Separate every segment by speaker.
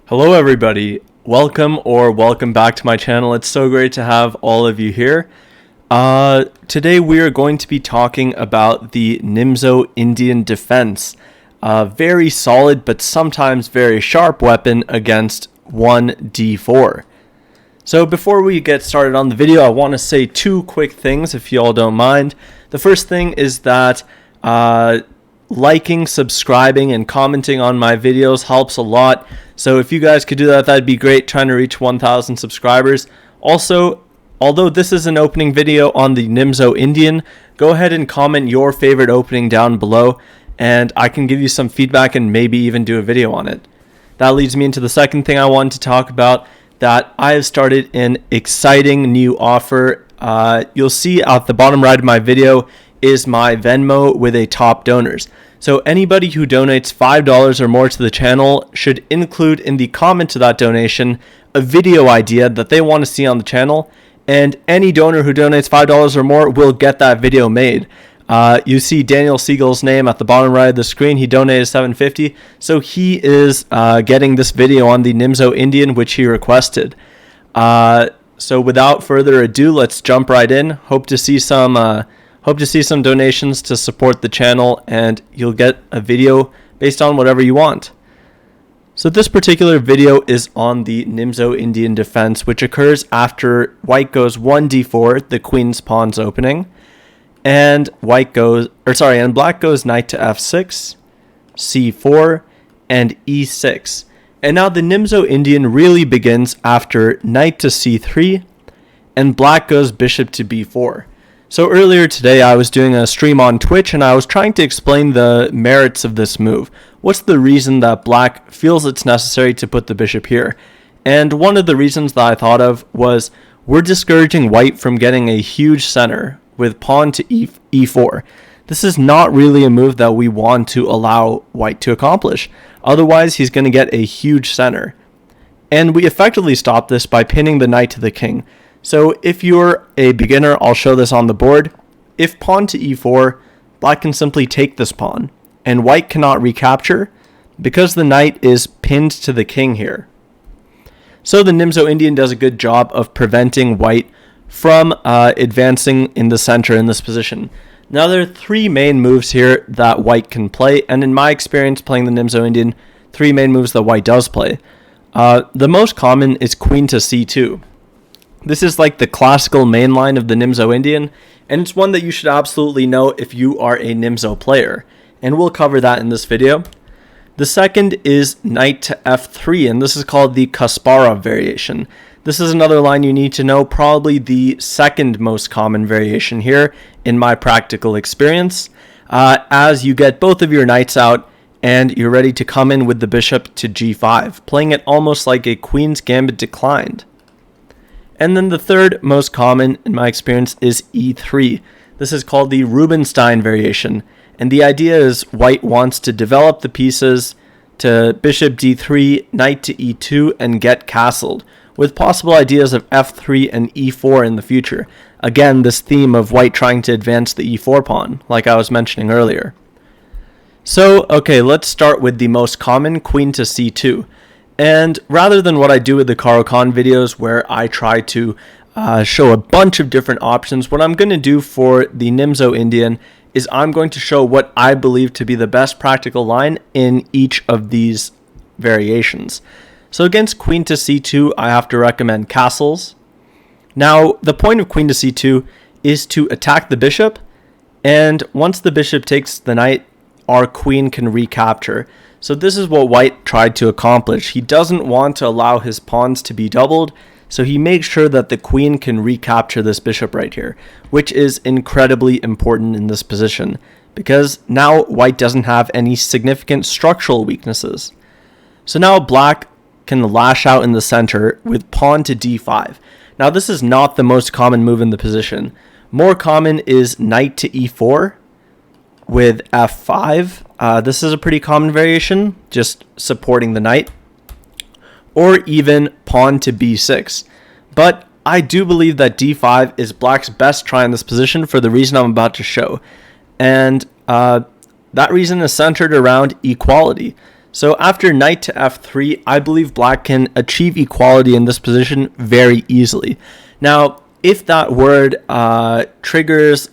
Speaker 1: Hello everybody, welcome back to my channel. It's so great to have all of you here. Today we are going to be talking about the Nimzo-Indian Defense, a very solid but sometimes very sharp weapon against 1d4. So before we get started on the video, I want to say two quick things if you all don't mind. The first thing is that liking, subscribing, and commenting on my videos helps a lot. So if you guys could do that, that'd be great, trying to reach 1,000 subscribers. Also, although this is an opening video on the Nimzo-Indian, go ahead and comment your favorite opening down below, and I can give you some feedback and maybe even do a video on it. That leads me into the second thing I wanted to talk about, that I have started an exciting new offer. You'll see at the bottom right of my video is my Venmo with a top donors. So anybody who donates $5 or more to the channel should include in the comment to that donation a video idea that they want to see on the channel, and any donor who donates $5 or more will get that video made. You see Daniel Siegel's name at the bottom right of the screen. He donated $7.50, so he is getting this video on the Nimzo-Indian, which he requested. So without further ado, let's jump right in. Hope to see some donations to support the channel, and you'll get a video based on whatever you want. So this particular video is on the Nimzo-Indian Defense, which occurs after white goes 1d4, the queen's pawn's opening, and black goes knight to f6, c4, and e6. And now the Nimzo-Indian really begins after knight to c3, and black goes bishop to b4. So earlier today I was doing a stream on Twitch and I was trying to explain the merits of this move. What's the reason that black feels it's necessary to put the bishop here? And one of the reasons that I thought of was we're discouraging white from getting a huge center with pawn to e4. This is not really a move that we want to allow white to accomplish. Otherwise he's going to get a huge center. And we effectively stop this by pinning the knight to the king. So if you're a beginner, I'll show this on the board. If pawn to e4, black can simply take this pawn, and white cannot recapture because the knight is pinned to the king here. So the Nimzo-Indian does a good job of preventing white from advancing in the center in this position. Now there are three main moves here that white can play, and in my experience playing the Nimzo-Indian, three main moves that white does play. The most common is queen to c2. This is like the classical main line of the Nimzo-Indian, and it's one that you should absolutely know if you are a Nimzo player, and we'll cover that in this video. The second is knight to f3, and this is called the Kasparov Variation. This is another line you need to know, probably the second most common variation here in my practical experience, as you get both of your knights out and you're ready to come in with the bishop to g5, playing it almost like a queen's gambit declined. And then the third most common in my experience is e3. This is called the Rubinstein variation. And the idea is white wants to develop the pieces to bishop d3, knight to e2, and get castled, with possible ideas of f3 and e4 in the future. Again, this theme of white trying to advance the e4 pawn, like I was mentioning earlier. So, okay, let's start with the most common, queen to c2. And rather than what I do with the Caro-Kann videos where I try to show a bunch of different options, what I'm going to do for the Nimzo-Indian is I'm going to show what I believe to be the best practical line in each of these variations. So against queen to c2, I have to recommend castles. Now, the point of queen to c2 is to attack the bishop, and once the bishop takes the knight, our queen can recapture. So this is what white tried to accomplish. He doesn't want to allow his pawns to be doubled, so he makes sure that the queen can recapture this bishop right here, which is incredibly important in this position, because now white doesn't have any significant structural weaknesses. So now black can lash out in the center with pawn to d5. Now this is not the most common move in the position. More common is knight to e4 with f5. This is a pretty common variation, just supporting the knight, or even pawn to b6. But I do believe that d5 is black's best try in this position for the reason I'm about to show. And that reason is centered around equality. So after knight to f3, I believe black can achieve equality in this position very easily. Now, if that word triggers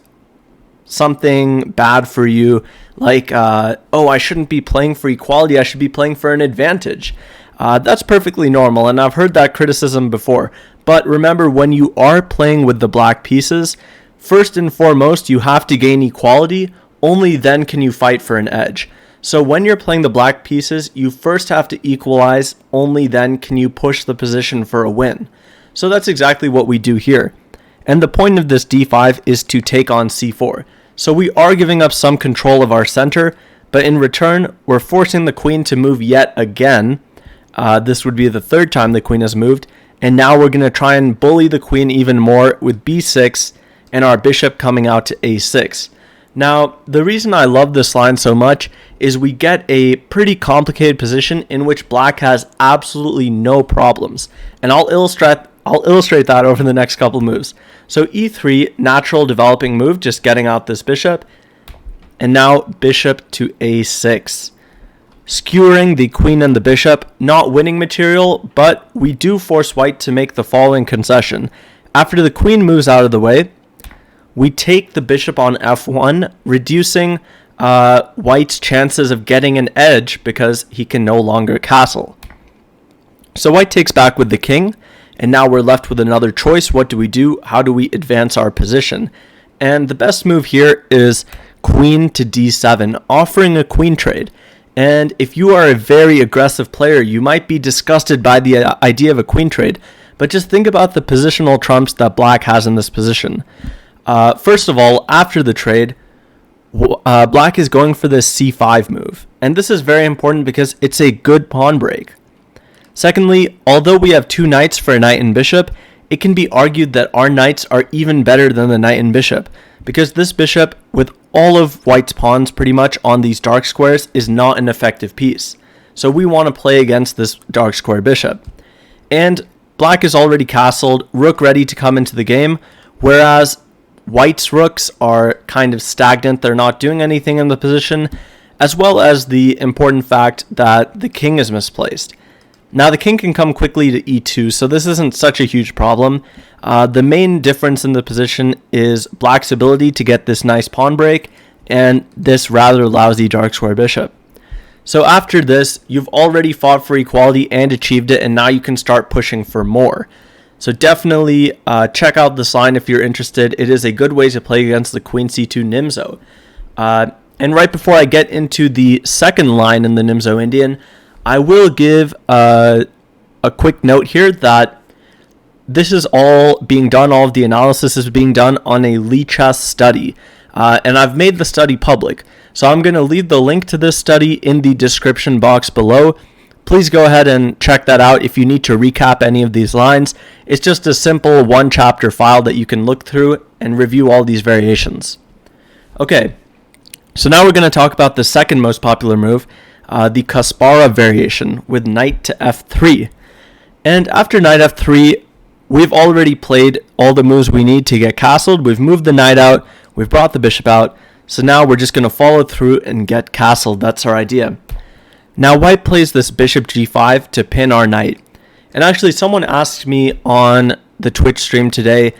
Speaker 1: something bad for you, like, oh, I shouldn't be playing for equality, I should be playing for an advantage. That's perfectly normal, and I've heard that criticism before. But remember, when you are playing with the black pieces, first and foremost, you have to gain equality. Only then can you fight for an edge. So when you're playing the black pieces, you first have to equalize, only then can you push the position for a win. So that's exactly what we do here. And the point of this d5 is to take on c4. So we are giving up some control of our center, but in return, we're forcing the queen to move yet again. This would be the third time the queen has moved. And now we're going to try and bully the queen even more with b6 and our bishop coming out to a6. Now, the reason I love this line so much is we get a pretty complicated position in which black has absolutely no problems. And I'll illustrate that over the next couple moves. So e3, natural developing move, just getting out this bishop. And now bishop to a6. Skewering the queen and the bishop, not winning material, but we do force white to make the following concession. After the queen moves out of the way, we take the bishop on f1, reducing white's chances of getting an edge because he can no longer castle. So white takes back with the king, and now we're left with another choice. What do we do? How do we advance our position? And the best move here is queen to d7, offering a queen trade. And if you are a very aggressive player, you might be disgusted by the idea of a queen trade, but just think about the positional trumps that black has in this position. First of all, after the trade, black is going for this c5 move. And this is very important because it's a good pawn break. Secondly, although we have two knights for a knight and bishop, it can be argued that our knights are even better than the knight and bishop, because this bishop, with all of white's pawns pretty much on these dark squares, is not an effective piece. So we want to play against this dark square bishop. And black is already castled, rook ready to come into the game, whereas white's rooks are kind of stagnant. They're not doing anything in the position, as well as the important fact that the king is misplaced. Now the king can come quickly to e2, so this isn't such a huge problem. The main difference in the position is black's ability to get this nice pawn break and this rather lousy dark square bishop. So after this, you've already fought for equality and achieved it, and now you can start pushing for more. So definitely check out this line if you're interested. It is a good way to play against the queen c2 Nimzo. And right before I get into the second line in the Nimzo-Indian, I will give a quick note here that this is all being done, all of the analysis is being done on a Lichess study. And I've made the study public. So I'm going to leave the link to this study in the description box below. Please go ahead and check that out if you need to recap any of these lines. It's just a simple one chapter file that you can look through and review all these variations. Okay, so now we're going to talk about the second most popular move, the Kasparov Variation with knight to f3. And after knight f3, we've already played all the moves we need to get castled. We've moved the knight out, we've brought the bishop out, so now we're just going to follow through and get castled. That's our idea. Now white plays this bishop g5 to pin our knight. And actually someone asked me on the Twitch stream today,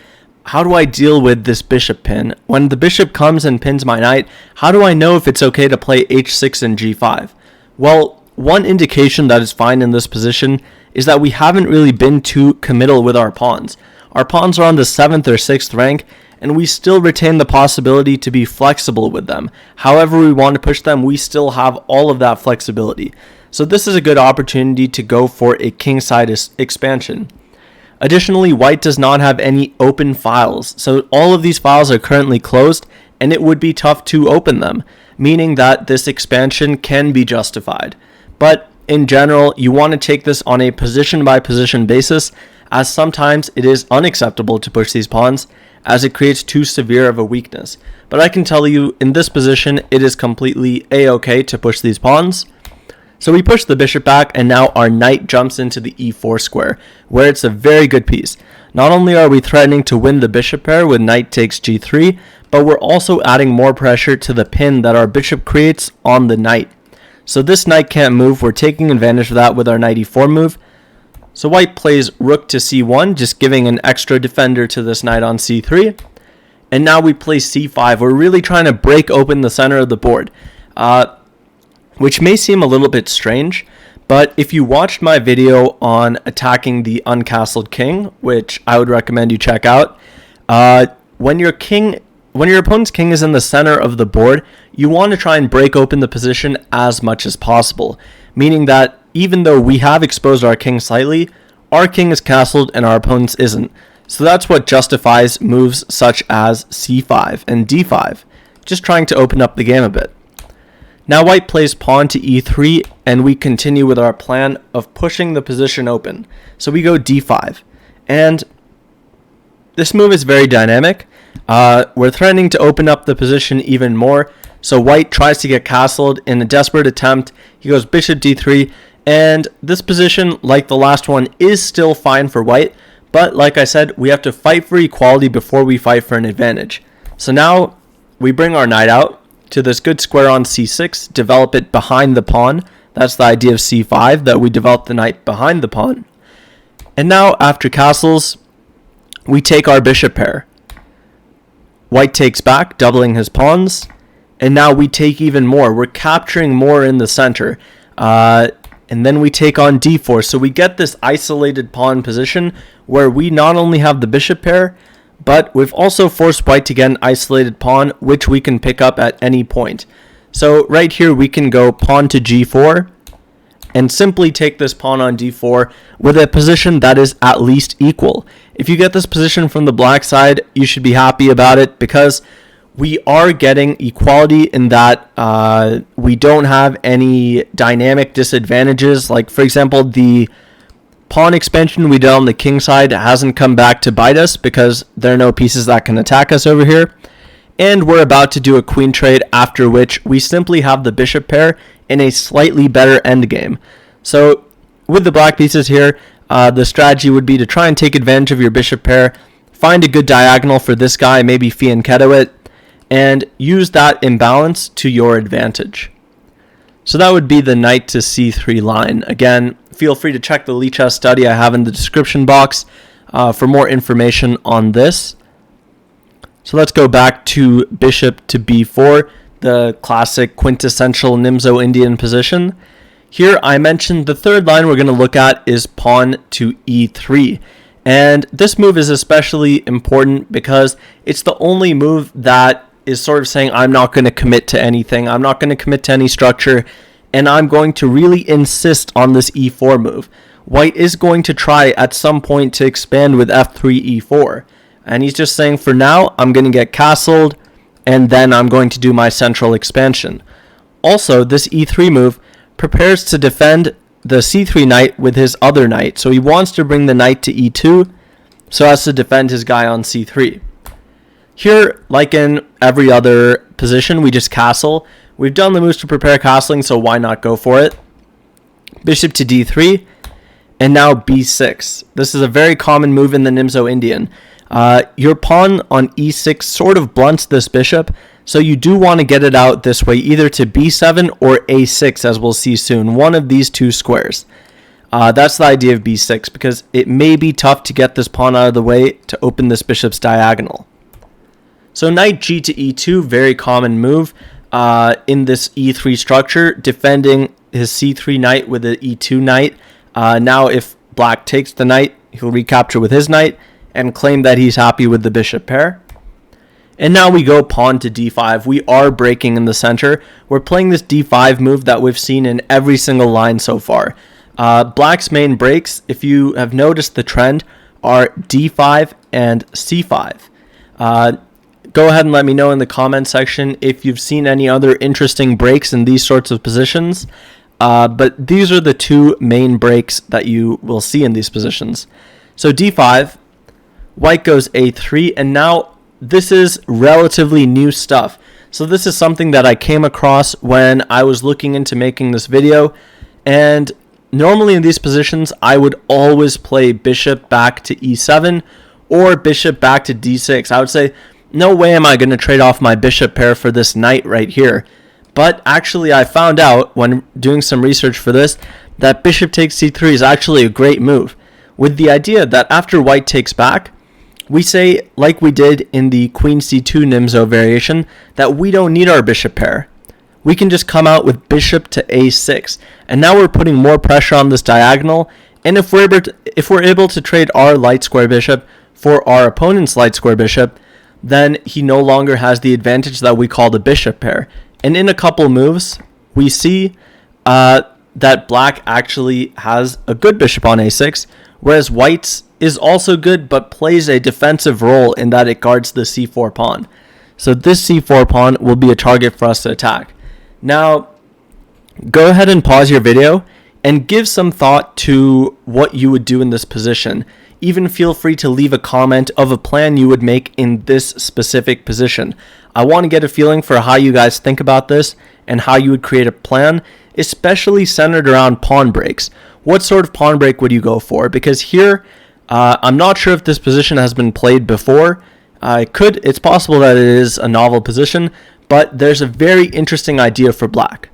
Speaker 1: how do I deal with this bishop pin? When the bishop comes and pins my knight, how do I know if it's okay to play h6 and g5? Well, one indication that is fine in this position is that we haven't really been too committal with our pawns. Our pawns are on the 7th or 6th rank, and we still retain the possibility to be flexible with them. However we want to push them, we still have all of that flexibility. So this is a good opportunity to go for a kingside expansion. Additionally, white does not have any open files, so all of these files are currently closed, and it would be tough to open them, meaning that this expansion can be justified. But in general, you want to take this on a position-by-position basis, as sometimes it is unacceptable to push these pawns, as it creates too severe of a weakness. But I can tell you, in this position, it is completely a-okay to push these pawns. So we push the bishop back, and now our knight jumps into the e4 square, where it's a very good piece. Not only are we threatening to win the bishop pair with knight takes g3, but we're also adding more pressure to the pin that our bishop creates on the knight. So this knight can't move. We're taking advantage of that with our knight e4 move. So white plays rook to c1, just giving an extra defender to this knight on c3. And now we play c5. We're really trying to break open the center of the board, which may seem a little bit strange, but if you watched my video on attacking the uncastled king, which I would recommend you check out, when your opponent's king is in the center of the board, you want to try and break open the position as much as possible, meaning that even though we have exposed our king slightly, our king is castled and our opponent's isn't. So that's what justifies moves such as c5 and d5, just trying to open up the game a bit. Now white plays pawn to e3, and we continue with our plan of pushing the position open. So we go d5, and this move is very dynamic. We're threatening to open up the position even more, so white tries to get castled in a desperate attempt. He goes bishop d3, and this position, like the last one, is still fine for white, but like I said, we have to fight for equality before we fight for an advantage. So now we bring our knight out to this good square on c6, develop it behind the pawn. That's the idea of c5, that we develop the knight behind the pawn. And now after castles, we take our bishop pair. White takes back, doubling his pawns, and now we take even more. We're capturing more in the center. And then we take on d4, so we get this isolated pawn position where we not only have the bishop pair, but we've also forced white to get an isolated pawn, which we can pick up at any point. So right here we can go pawn to g4 and simply take this pawn on d4 with a position that is at least equal. If you get this position from the black side, you should be happy about it, because we are getting equality in that we don't have any dynamic disadvantages. Like, for example, the pawn expansion we did on the king side hasn't come back to bite us because there are no pieces that can attack us over here. And we're about to do a queen trade, after which we simply have the bishop pair in a slightly better endgame. So with the black pieces here, the strategy would be to try and take advantage of your bishop pair, find a good diagonal for this guy, maybe fianchetto it, and use that imbalance to your advantage. So that would be the knight to c3 line. Again, feel free to check the Lichess study I have in the description box for more information on this. So let's go back to bishop to b4, the classic quintessential Nimzo-Indian position. Here I mentioned the third line we're going to look at is pawn to e3. And this move is especially important because it's the only move that is sort of saying I'm not going to commit to anything. I'm not going to commit to any structure, and I'm going to really insist on this e4 move. White is going to try at some point to expand with f3 e4, and he's just saying for now I'm going to get castled, and then I'm going to do my central expansion. Also, this e3 move prepares to defend the c3 knight with his other knight, so he wants to bring the knight to e2 so as to defend his guy on c3. Here, like in every other position, we just castle. We've done the moves to prepare castling, so why not go for it? Bishop to d3, and now b6. This is a very common move in the Nimzo-Indian. Your pawn on e6 sort of blunts this bishop, so you do want to get it out this way, either to b7 or a6, as we'll see soon. One of these two squares. That's the idea of b6, because it may be tough to get this pawn out of the way to open this bishop's diagonal. So knight g to e2, very common move in this e3 structure, defending his c3 knight with the e2 knight. Now if black takes the knight, he'll recapture with his knight and claim that he's happy with the bishop pair. And now we go pawn to d5. We are breaking in the center. We're playing this d5 move that we've seen in every single line so far. Black's main breaks, if you have noticed the trend, are d5 and c5. Go ahead and let me know in the comment section if you've seen any other interesting breaks in these sorts of positions. But these are the two main breaks that you will see in these positions. So d5, white goes a3, and now this is relatively new stuff. So this is something that I came across when I was looking into making this video, and normally in these positions I would always play bishop back to e7 or bishop back to d6. I would say, no way am I going to trade off my bishop pair for this knight right here. But actually, I found out when doing some research for this that bishop takes c3 is actually a great move, with the idea that after white takes back, we say, like we did in the queen c2 Nimzo variation, that we don't need our bishop pair. We can just come out with bishop to a6, and now we're putting more pressure on this diagonal. And if we're able to trade our light square bishop for our opponent's light square bishop, then he no longer has the advantage that we call the bishop pair. And in a couple moves, we see that black actually has a good bishop on a6, whereas white's is also good but plays a defensive role in that it guards the c4 pawn. So this c4 pawn will be a target for us to attack. Now, go ahead and pause your video and give some thought to what you would do in this position. Even feel free to leave a comment of a plan you would make in this specific position. I want to get a feeling for how you guys think about this and how you would create a plan, especially centered around pawn breaks. What sort of pawn break would you go for? Because here, I'm not sure if this position has been played before. It's possible that it is a novel position, but there's a very interesting idea for black.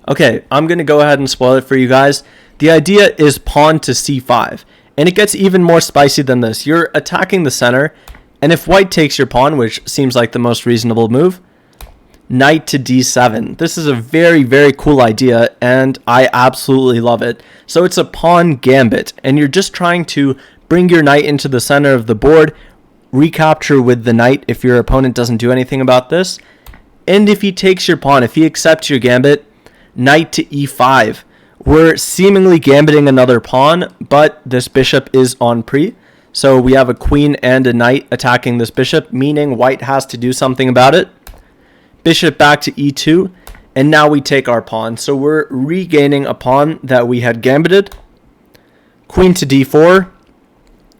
Speaker 1: Okay, I'm going to go ahead and spoil it for you guys. The idea is pawn to c5, and it gets even more spicy than this. You're attacking the center, and if white takes your pawn, which seems like the most reasonable move, knight to d7. This is a very, very cool idea, and I absolutely love it. So it's a pawn gambit, and you're just trying to bring your knight into the center of the board, recapture with the knight if your opponent doesn't do anything about this. And if he takes your pawn, if he accepts your gambit, knight to e5. We're seemingly gambiting another pawn, but this bishop is on pre. So we have a queen and a knight attacking this bishop, meaning white has to do something about it. Bishop back to e2, and now we take our pawn. So we're regaining a pawn that we had gambited. Queen to d4,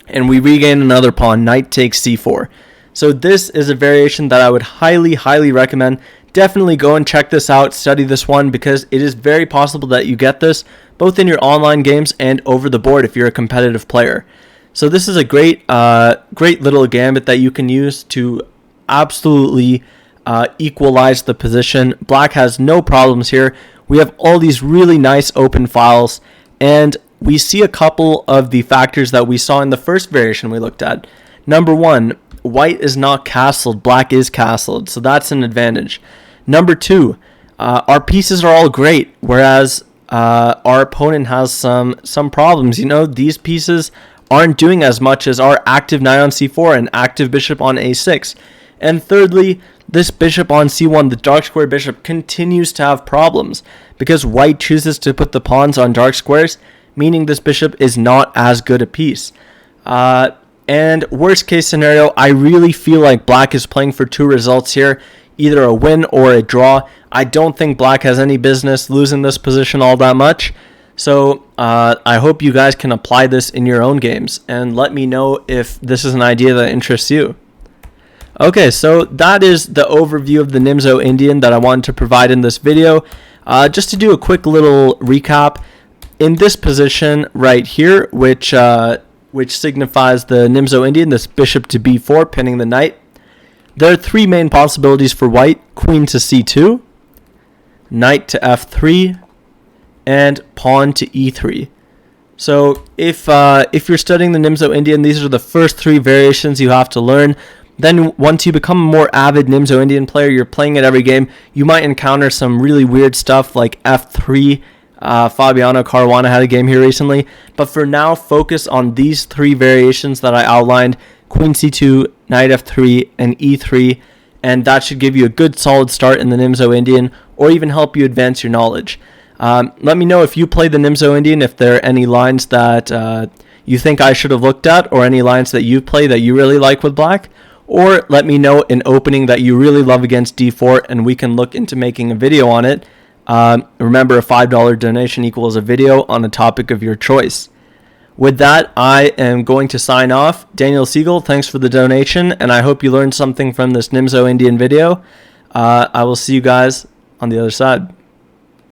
Speaker 1: and we regain another pawn. Knight takes c4. So this is a variation that I would highly, highly recommend. Definitely go and check this out, study this one, because it is very possible that you get this both in your online games and over the board if you're a competitive player. So this is a great little gambit that you can use to absolutely equalize the position. Black has no problems here. We have all these really nice open files, and we see a couple of the factors that we saw in the first variation we looked at. Number one, white is not castled, black is castled, so that's an advantage. Number two, our pieces are all great, whereas our opponent has some problems. You know, these pieces aren't doing as much as our active knight on c4 and active bishop on a6. And thirdly, this bishop on c1, the dark square bishop, continues to have problems because white chooses to put the pawns on dark squares, meaning this bishop is not as good a piece. And worst case scenario, I really feel like black is playing for two results here, either a win or a draw. I don't think black has any business losing this position all that much. So I hope you guys can apply this in your own games and let me know if this is an idea that interests you. Okay, so that is the overview of the Nimzo-Indian that I wanted to provide in this video. Just to do a quick little recap, in this position right here, which signifies the Nimzo-Indian, this bishop to b4, pinning the knight, there are three main possibilities for white: queen to c2, knight to f3, and pawn to e3. So if you're studying the Nimzo-Indian, these are the first three variations you have to learn. Then once you become a more avid Nimzo-Indian player, you're playing it every game, you might encounter some really weird stuff like f3. Fabiano Caruana had a game here recently. But for now, focus on these three variations that I outlined: queen c2, knight f3, and e3. And that should give you a good solid start in the Nimzo-Indian, or even help you advance your knowledge. Let me know if you play the Nimzo-Indian, if there are any lines that you think I should have looked at, or any lines that you play that you really like with black. Or let me know an opening that you really love against d4, and we can look into making a video on it. Remember, a $5 donation equals a video on a topic of your choice. With that, I am going to sign off. Daniel Siegel, thanks for the donation, and I hope you learned something from this Nimzo-Indian video. I will see you guys on the other side.